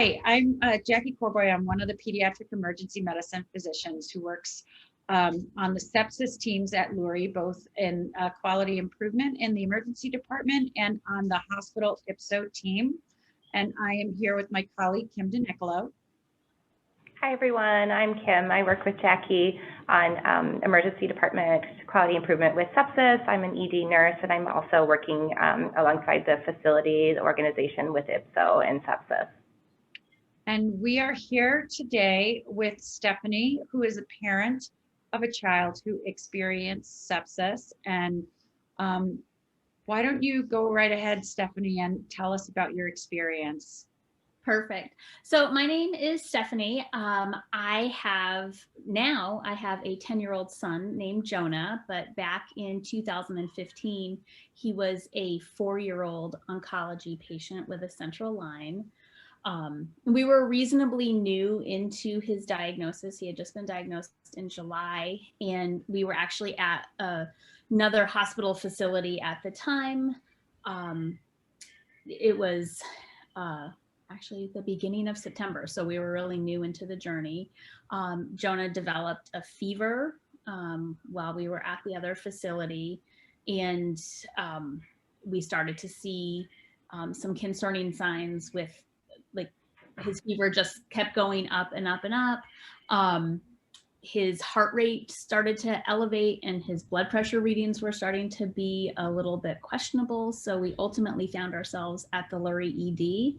Hi, I'm Jackie Corboy. I'm one of the pediatric emergency medicine physicians who works on the sepsis teams at Lurie, both in quality improvement in the emergency department and on the hospital IPSO team. And I am here with my colleague, Kim DeNicolo. Hi, everyone. I'm Kim. I work with Jackie on emergency department quality improvement with sepsis. I'm an ED nurse, and I'm also working alongside the facility, the organization with IPSO and sepsis. And we are here today with Stephanie, who is a parent of a child who experienced sepsis. And why don't you go right ahead, Stephanie, and tell us about your experience? Perfect. So my name is Stephanie. I have a 10-year-old son named Jonah, but back in 2015, he was a 4-year-old oncology patient with a central line. We were reasonably new into his diagnosis. He had just been diagnosed in July, and we were actually at another hospital facility at the time. It was actually the beginning of September, so we were really new into the journey. Jonah developed a fever while we were at the other facility, and we started to see some concerning signs with, like, his fever just kept going up and up and up. His heart rate started to elevate and his blood pressure readings were starting to be a little bit questionable. So we ultimately found ourselves at the Lurie ED.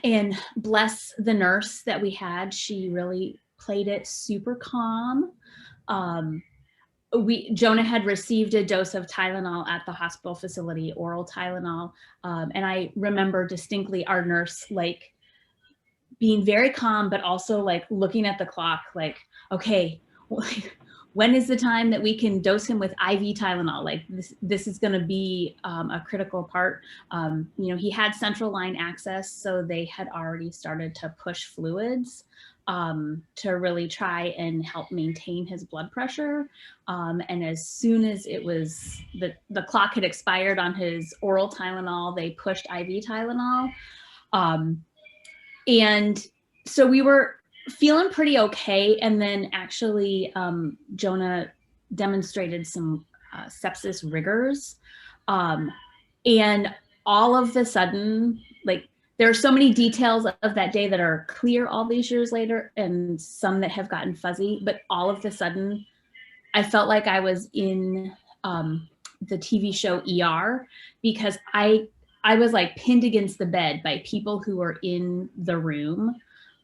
And bless the nurse that we had, she really played it super calm. Jonah had received a dose of Tylenol at the hospital facility, oral Tylenol. And I remember distinctly our nurse like being very calm, but also like looking at the clock, like, okay, when is the time that we can dose him with IV Tylenol? Like this is going to be a critical part. He had central line access, so they had already started to push fluids to really try and help maintain his blood pressure. And as soon as it was, the clock had expired on his oral Tylenol, they pushed IV Tylenol. And so we were feeling pretty okay. And then actually Jonah demonstrated some sepsis rigors. And all of a sudden, like, there are so many details of that day that are clear all these years later and some that have gotten fuzzy, but all of a sudden I felt like I was in the TV show ER, because I was like pinned against the bed by people who were in the room.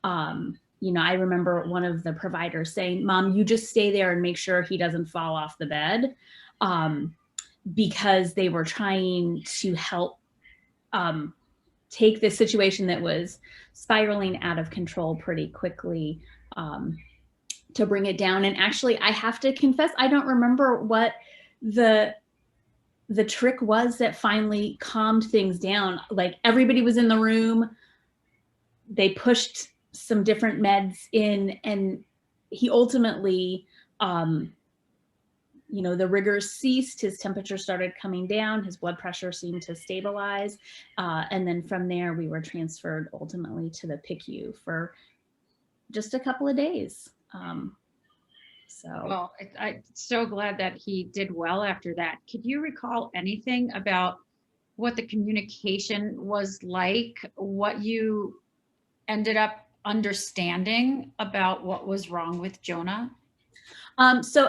I remember one of the providers saying, "Mom, you just stay there and make sure he doesn't fall off the bed," because they were trying to help take this situation that was spiraling out of control pretty quickly to bring it down. And actually, I have to confess, I don't remember what the trick was that finally calmed things down. Like, everybody was in the room. They pushed some different meds in, and he ultimately, the rigors ceased, his temperature started coming down, his blood pressure seemed to stabilize. And then from there, we were transferred ultimately to the PICU for just a couple of days. Well, I'm so glad that he did well after that. Could you recall anything about what the communication was like, what you ended up understanding about what was wrong with Jonah? So